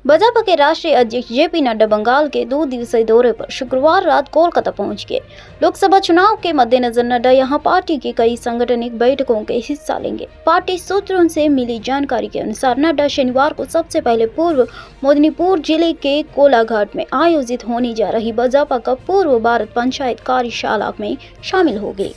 भाजपा के राष्ट्रीय अध्यक्ष जेपी नड्डा बंगाल के 2 दिवसीय दौरे पर शुक्रवार रात कोलकाता पहुंच गए। लोकसभा चुनाव के मद्देनजर नड्डा यहां पार्टी की कई सांगठनिक बैठकों के हिस्सा लेंगे। पार्टी सूत्रों से मिली जानकारी के अनुसार नड्डा शनिवार को सबसे पहले पूर्व मेदिनीपुर जिले के कोलाघाट में आयोजित होने जा रही भाजपा का पूर्व भारत पंचायत कार्यशाला में शामिल हो गए।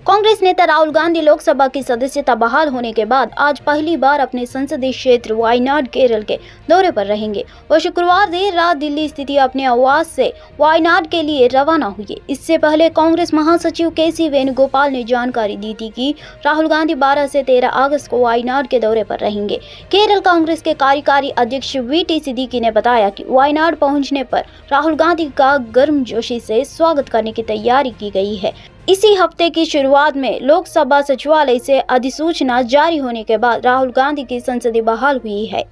कांग्रेस नेता राहुल गांधी लोकसभा की सदस्यता बहाल होने के बाद आज पहली बार अपने संसदीय क्षेत्र वायनाड केरल के दौरे पर रहेंगे। वो शुक्रवार देर रात दिल्ली स्थित अपने आवास से वायनाड के लिए रवाना हुए। इससे पहले कांग्रेस महासचिव केसी वेणुगोपाल ने जानकारी दी थी कि राहुल गांधी 12 से 13 अगस्त को वायनाड के दौरे पर रहेंगे। केरल कांग्रेस के कार्यकारी अध्यक्ष वीटी सिद्दीकी ने बताया कि वायनाड पहुंचने पर राहुल गांधी का गर्मजोशी से स्वागत करने की तैयारी की गई है। इसी हफ्ते की शुरुआत में लोकसभा सचिवालय से अधिसूचना जारी होने के बाद राहुल गांधी की संसदीय बहाल हुई है।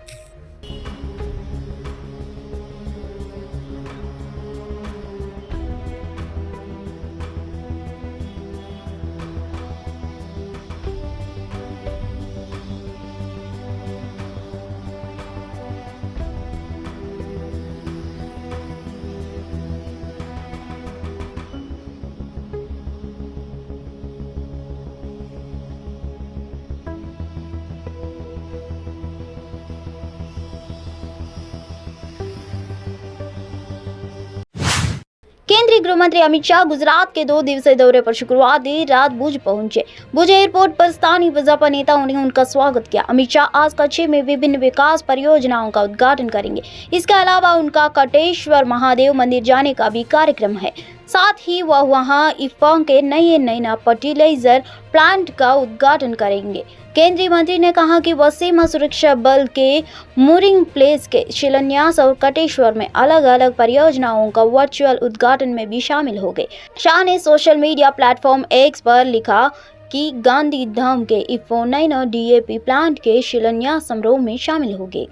केंद्रीय गृह मंत्री अमित शाह गुजरात के 2 दिवसीय दौरे पर शुक्रवार देर रात भुज पहुंचे। भुज एयरपोर्ट पर स्थानीय भाजपा नेताओं ने उनका स्वागत किया। अमित शाह आज कच्छ में विभिन्न विकास परियोजनाओं का उद्घाटन करेंगे। इसके अलावा उनका कटेश्वर महादेव मंदिर जाने का भी कार्यक्रम है। साथ ही वह वहां इफॉग के नए नैना फर्टिलाइजर प्लांट का उद्घाटन करेंगे। केंद्रीय मंत्री ने कहा कि वह सीमा सुरक्षा बल के मूरिंग प्लेस के शिलान्यास और कटेश्वर में अलग अलग परियोजनाओं का वर्चुअल उद्घाटन में भी शामिल हो गए। शाह ने सोशल मीडिया प्लेटफॉर्म एक्स पर लिखा कि गांधी धाम के इफॉग नैनो डीएपी प्लांट के शिलान्यास समारोह में शामिल हो गए।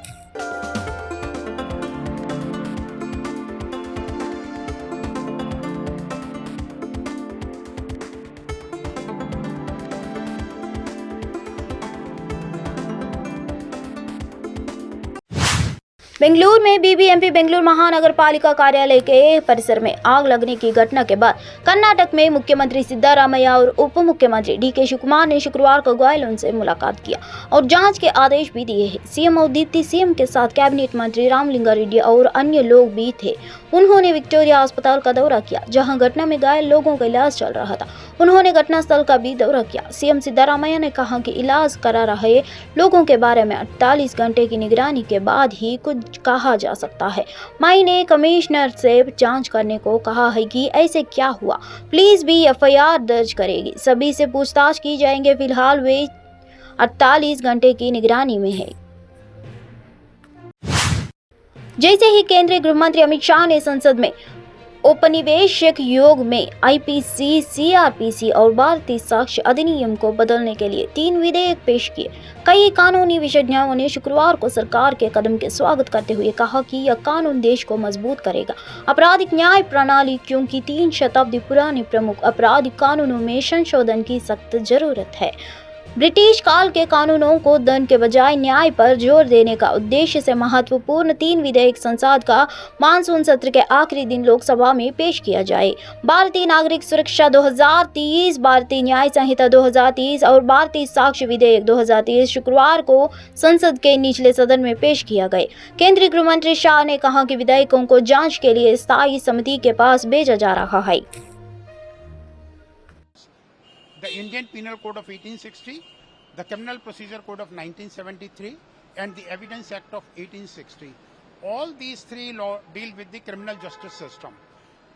बेंगलुरु में बीबीएमपी बेंगलुरु महानगर पालिका कार्यालय के परिसर में आग लगने की घटना के बाद कर्नाटक में मुख्यमंत्री सिद्धारामैया और उप मुख्यमंत्री डीके शिवकुमार ने शुक्रवार को घायलों से मुलाकात किया और जांच के आदेश भी दिए हैं। सीएम और डिप्टी सीएम के साथ कैबिनेट मंत्री रामलिंगारेड्डी और अन्य लोग भी थे। उन्होंने विक्टोरिया अस्पताल का दौरा किया, जहां घटना में घायल लोगों का इलाज चल रहा था। उन्होंने घटनास्थल का भी दौरा किया। सीएम सिद्धारामैया ने कहा कि इलाज करा रहे लोगों के बारे में 48 घंटे की निगरानी के बाद ही कुछ कहा जा सकता है। मैंने कमिश्नर से जांच करने को कहा है कि ऐसे क्या हुआ, प्लीज भी एफआईआर दर्ज करेगी, सभी से पूछताछ की जाएंगे। फिलहाल वे 48 घंटे की निगरानी में है। जैसे ही केंद्रीय गृह मंत्री अमित शाह ने संसद में औपनिवेशिक योग में आईपीसी, सीआरपीसी और भारतीय साक्ष्य अधिनियम को बदलने के लिए 3 विधेयक पेश किए। कई कानूनी विशेषज्ञों ने शुक्रवार को सरकार के कदम के स्वागत करते हुए कहा कि यह कानून देश को मजबूत करेगा। आपराधिक न्याय प्रणाली, क्योंकि 3 शताब्दी पुराने प्रमुख आपराधिक कानूनों में संशोधन की सख्त जरूरत है। ब्रिटिश काल के कानूनों को दंड के बजाय न्याय पर जोर देने का उद्देश्य से महत्वपूर्ण 3 विधेयक संसद का मानसून सत्र के आखिरी दिन लोकसभा में पेश किया जाए। भारतीय नागरिक सुरक्षा 2030, भारतीय न्याय संहिता 2030 और भारतीय साक्ष्य विधेयक 2030 शुक्रवार को संसद के निचले सदन में पेश किया गए। केंद्रीय गृह मंत्री शाह ने कहा कि विधेयकों को जांच के लिए स्थायी समिति के पास भेजा जा रहा है। The Indian Penal Code of 1860, the Criminal Procedure Code of 1973 and the Evidence Act of 1860. All these three laws deal with the criminal justice system.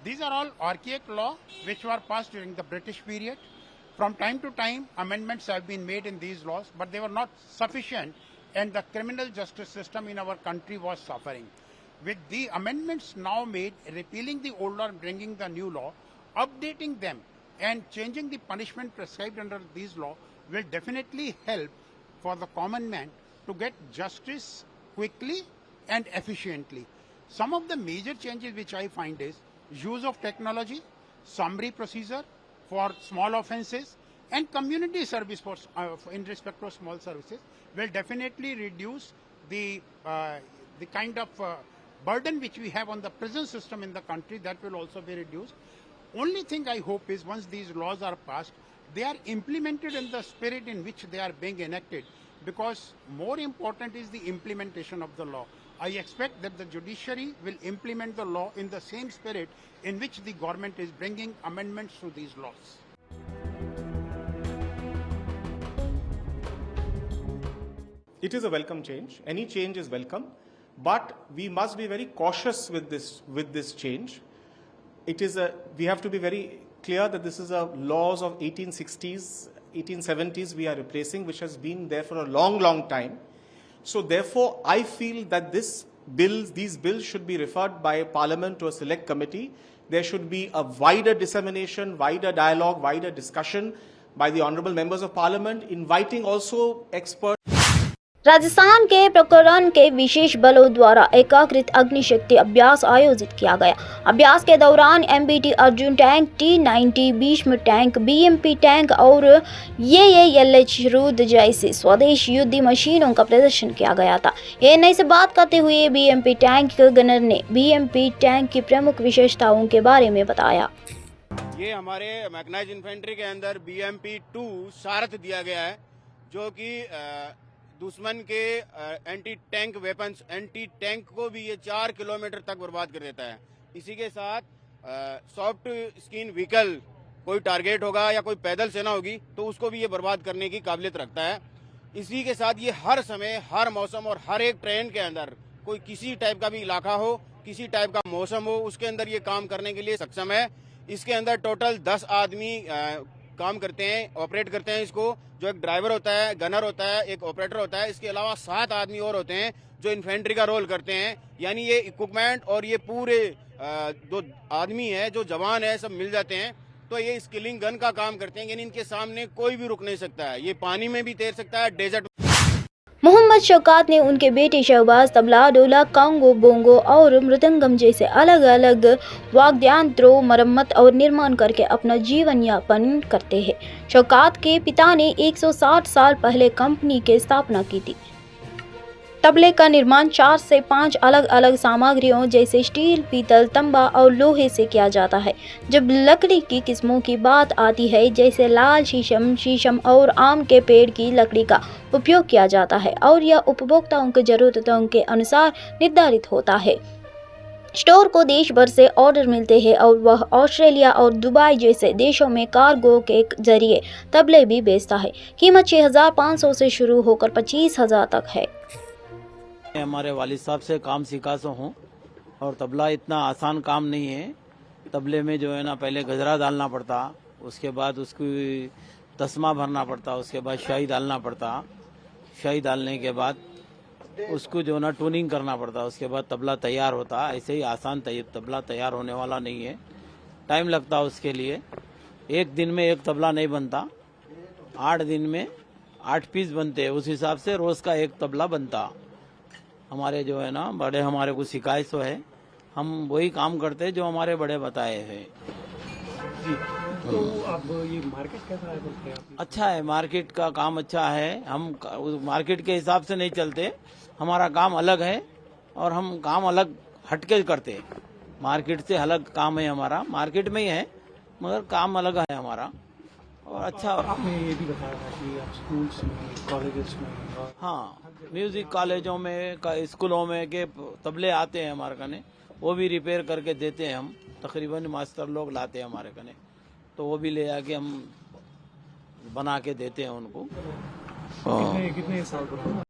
These are all archaic laws which were passed during the British period. From time to time, amendments have been made in these laws, but they were not sufficient and the criminal justice system in our country was suffering. With the amendments now made, repealing the old law and bringing the new law, updating them and changing the punishment prescribed under these laws will definitely help for the common man to get justice quickly and efficiently. Some of the major changes which I find is use of technology, summary procedure for small offences and community service for, in respect of small services will definitely reduce the kind of burden which we have on the prison system in the country. That will also be reduced. Only thing I hope is once these laws are passed, they are implemented in the spirit in which they are being enacted, because more important is the implementation of the law. I expect that the judiciary will implement the law in the same spirit in which the government is bringing amendments to these laws. It is a welcome change. Any change is welcome, but we must be very cautious with this change. We have to be very clear that this is a laws of 1860s, 1870s we are replacing, which has been there for a long time. So therefore, I feel that these bills should be referred by Parliament to a select committee. There should be a wider dissemination, wider dialogue, wider discussion by the honourable members of Parliament, inviting also experts. Rajasthan के प्रकरण के विशेष बलों द्वारा एकीकृत अग्निशक्ति अभ्यास आयोजित किया गया। अभ्यास के दौरान MBT Arjun tank, T90 Bhishma tank, BMP tank और AALH रुद्र जैसी स्वदेश युद्ध मशीनों का प्रदर्शन किया गया था। एएनआई से बात करते हुए बीएमपी टैंक गनर ने बीएमपी टैंक की प्रमुख विशेषताओं के बारे में बताया। ये हमारे मैकेनाइज्ड इन्फेंट्री के अंदर BMP-2 सारथ दिया गया है, जो कि दुश्मन के anti tank weapons, anti tank को भी ये 4 किलोमीटर तक बर्बाद कर देता है। इसी के साथ सॉफ्ट स्किन व्हीकल, कोई टारगेट होगा या कोई पैदल सेना होगी तो उसको भी ये बर्बाद करने की काबिलियत रखता है। इसी के साथ ये हर समय, हर मौसम और हर एक ट्रेन के अंदर कोई किसी टाइप का भी इलाका हो, किसी टाइप का मौसम हो, उसके अंदर ये काम करने के लिए सक्षम है। इसके अंदर टोटल 10 आदमी काम करते हैं, ऑपरेट करते हैं इसको, जो एक ड्राइवर होता है, गनर होता है, एक ऑपरेटर होता है। इसके अलावा 7 आदमी और होते हैं जो इन्फेंट्री का रोल करते हैं। यानी ये इक्विपमेंट और ये पूरे जो आदमी है, जो जवान है, सब मिल जाते हैं तो ये स्किलिंग गन का काम करते हैं। यानी इनके सामने कोई भी रुक नहीं सकता है। ये पानी में भी तैर सकता है, डेजर्ट। मोहम्मद शौकत ने उनके बेटे शहबाज तबला, ढोलक, कांगो, बोंगो और मृदंगम जैसे अलग अलग वाद्ययंत्रों मरम्मत और निर्माण करके अपना जीवन यापन करते हैं। शौकत के पिता ने 160 साल पहले कंपनी की स्थापना की थी। तबले का निर्माण 4 से 5 अलग अलग सामग्रियों जैसे स्टील, पीतल, तांबा और लोहे से किया जाता है। जब लकड़ी की किस्मों की बात आती है, जैसे लाल शीशम और आम के पेड़ की लकड़ी का उपयोग किया जाता है और यह उपभोक्ताओं की ज़रूरतों के अनुसार निर्धारित होता है। स्टोर को देश भर से ऑर्डर मिलते हैं और वह ऑस्ट्रेलिया और दुबई जैसे देशों में कार्गो के जरिए तबले भी बेचता है। कीमत 6,500 से शुरू होकर 25,000 तक है। हमारे वालिद साहब से काम सीखा सो हूँ, और तबला इतना आसान काम नहीं है। तबले में जो है ना, पहले गजरा डालना पड़ता, उसके बाद उसकी तस्मा भरना पड़ता, उसके बाद शाही डालना पड़ता, शाही डालने के बाद उसको जो है ना ट्यूनिंग करना पड़ता, उसके बाद तबला तैयार होता। ऐसे ही आसान तबला तैयार होने वाला नहीं है, टाइम लगता उसके लिए। एक दिन में एक तबला नहीं बनता, 8 दिन में 8 पीस बनते, उस हिसाब से रोज़ का एक तबला बनता। हमारे जो है ना बड़े हमारे को सिखाए सो है, हम वही काम करते जो हमारे बड़े बताए हैं। तो अब ये मार्केट कैसा है बोलते हैं आप? अच्छा है, मार्केट का काम अच्छा है। हम मार्केट के हिसाब से नहीं चलते, हमारा काम अलग है और हम काम अलग हटके करते हैं। मार्केट से अलग काम है हमारा, मार्केट में ही है मगर काम अलग है हमारा। और अच्छा, आपने ये भी बताया था कि आप स्कूल्स में, कॉलेजेस में और हाँ, म्यूजिक कॉलेजों में, स्कूलों में के तबले आते हैं हमारे कने, वो भी रिपेयर करके देते हैं हम। तकरीबन मास्टर लोग लाते हैं हमारे कने, तो वो भी ले आके हम बना के देते हैं उनको। कितने साल पुराना?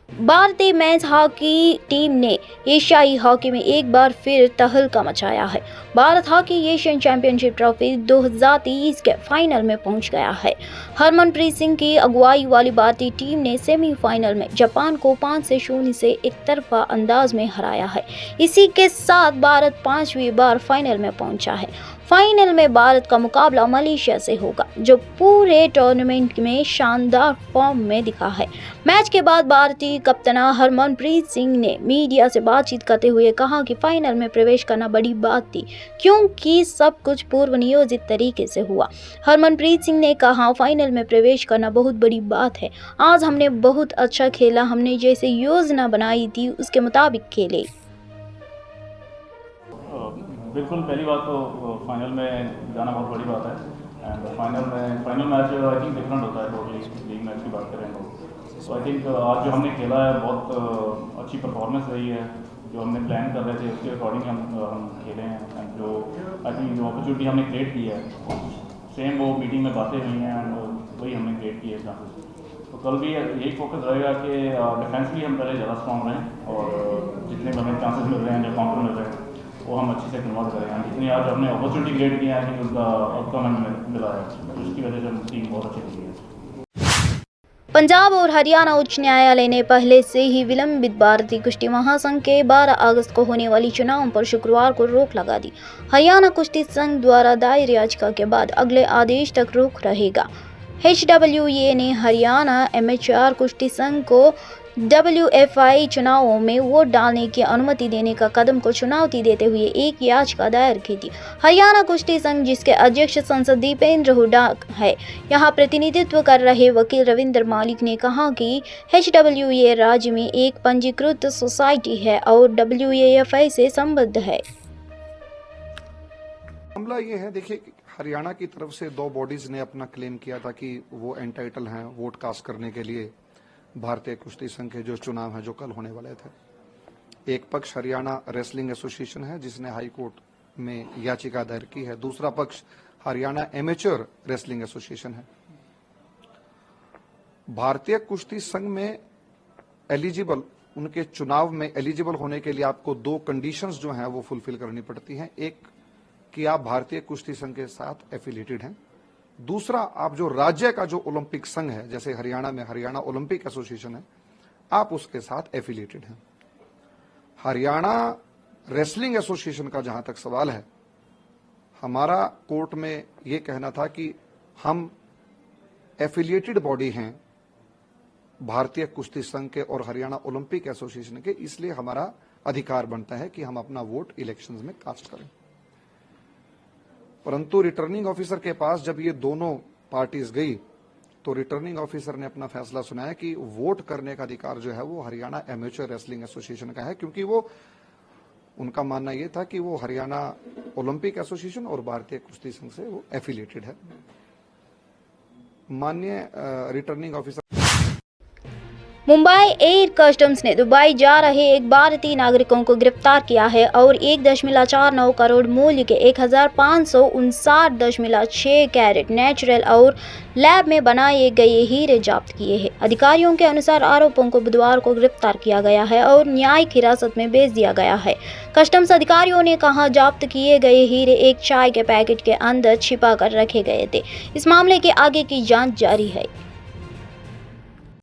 भारतीय मेंस हॉकी टीम ने एशियाई हॉकी में एक बार फिर तहलका मचाया है। Bharat hockey Asian championship trophy 2023 के फाइनल में पहुंच गया है। हरमनप्रीत सिंह की अगुवाई वाली भारतीय टीम ने सेमीफाइनल में जापान को 5-0 से एक तरफा अंदाज में हराया है। इसी के साथ भारत 5वीं बार फाइनल में पहुंचा है। फाइनल में भारत का मुकाबला मलेशिया से होगा, जो पूरे टूर्नामेंट में शानदार फॉर्म में दिखा है। मैच के बाद भारतीय कप्तान हरमनप्रीत सिंह ने मीडिया से बातचीत करते हुए कहा कि फाइनल में प्रवेश करना बड़ी बात थी, क्योंकि सब कुछ पूर्व नियोजित तरीके से हुआ। हरमनप्रीत सिंह ने कहा, फाइनल में प्रवेश करना बहुत बड़ी बात है। आज हमने बहुत अच्छा खेला, हमने जैसे योजना बनाई थी उसके मुताबिक खेले। बिल्कुल, पहली बात तो फाइनल में जाना बहुत बड़ी बात है। And final match I think different होता है टोटली लीग मैच की बात करें तो। सो आई थिंक आज जो हमने खेला है बहुत अच्छी परफॉर्मेंस रही है। जो हमने प्लान कर रहे थे उसके अकॉर्डिंग हम खेले हैं। एंड जो आई थिंक जो अपॉर्चुनिटी हमने क्रिएट की है सेम वो मीटिंग में बातें हुई हैं एंड वही हमने क्रिएट किए चांसेस। तो कल भी यही फोकस रहेगा कि डिफेंसली हम पहले ज़्यादा स्ट्रॉन्ग रहें और जितने भी हमें चांसेस मिल रहे हैं जो काउंटर मिल रहे हैं वो हम अच्छे से कन्वर्ट करें। जितनी आज हमने अपॉर्चुनिटी क्रिएट किया है कि उसका आउटकम हमें मिला है, तो उसकी वजह से हम टीम बहुत अच्छी हुई है। पंजाब और हरियाणा उच्च न्यायालय ने पहले से ही विलंबित भारतीय कुश्ती महासंघ के 12 अगस्त को होने वाली चुनाव पर शुक्रवार को रोक लगा दी। हरियाणा कुश्ती संघ द्वारा दायर याचिका के बाद अगले आदेश तक रोक रहेगा। HWA ने हरियाणा एमेच्योर कुश्ती संघ को WFI चुनावों में वोट डालने की अनुमति देने का कदम को चुनौती देते हुए एक याचिका दायर की थी। हरियाणा कुश्ती संघ, जिसके अध्यक्ष सांसद दीपेंद्र हुड्डा है, यहाँ प्रतिनिधित्व कर रहे वकील रविंद्र मालिक ने कहा कि HWA राज्य में एक पंजीकृत सोसाइटी है और WAFI से संबद्ध है। मामला ये है, देखिए, हरियाणा की तरफ से 2 बॉडीज ने अपना क्लेम किया था कि वो एंटाइटल हैं वोट कास्ट करने के लिए भारतीय कुश्ती संघ के जो चुनाव हैं जो कल होने वाले थे। एक पक्ष हरियाणा रेसलिंग एसोसिएशन है जिसने हाई कोर्ट में याचिका दायर की है, दूसरा पक्ष हरियाणा एमेच्योर रेसलिंग एसोसिएशन है। भारतीय कुश्ती संघ में उनके चुनाव में एलिजिबल होने के लिए आपको 2 कंडीशंस जो हैं वो फुलफिल करनी पड़ती हैं। एक कि आप भारतीय कुश्ती संघ के साथ एफिलिएटेड हैं, दूसरा आप जो राज्य का जो ओलंपिक संघ है, जैसे हरियाणा में हरियाणा ओलंपिक एसोसिएशन है, आप उसके साथ एफिलिएटेड हैं। हरियाणा रेसलिंग एसोसिएशन का जहां तक सवाल है, हमारा कोर्ट में यह कहना था कि हम एफिलिएटेड बॉडी हैं भारतीय कुश्ती संघ के और हरियाणा ओलंपिक एसोसिएशन के, इसलिए हमारा अधिकार बनता है कि हम अपना वोट इलेक्शंस में कास्ट करें। परंतु रिटर्निंग ऑफिसर के पास जब ये दोनों पार्टीज गई तो रिटर्निंग ऑफिसर ने अपना फैसला सुनाया कि वोट करने का अधिकार जो है वो हरियाणा एमेच्योर रेसलिंग एसोसिएशन का है, क्योंकि वो उनका मानना यह था कि वो हरियाणा ओलंपिक एसोसिएशन और भारतीय कुश्ती संघ से वो एफिलिएटेड है। माननीय returning officer Mumbai air customs ने दुबई जा रहे एक भारतीय नागरिकों को गिरफ्तार किया है और 1.49 करोड़ मूल्य के 1559.6 कैरेट नेचुरल और लैब में बनाए गए हीरे जब्त किए हैं। अधिकारियों के अनुसार आरोपों को बुधवार को गिरफ्तार किया गया है और न्यायिक हिरासत में भेज दिया गया है। कस्टम्स अधिकारियों ने कहा, जब्त किए गए हीरे एक चाय के पैकेट के अंदर छिपा कर रखे गए थे। इस मामले के आगे की जांच जारी है।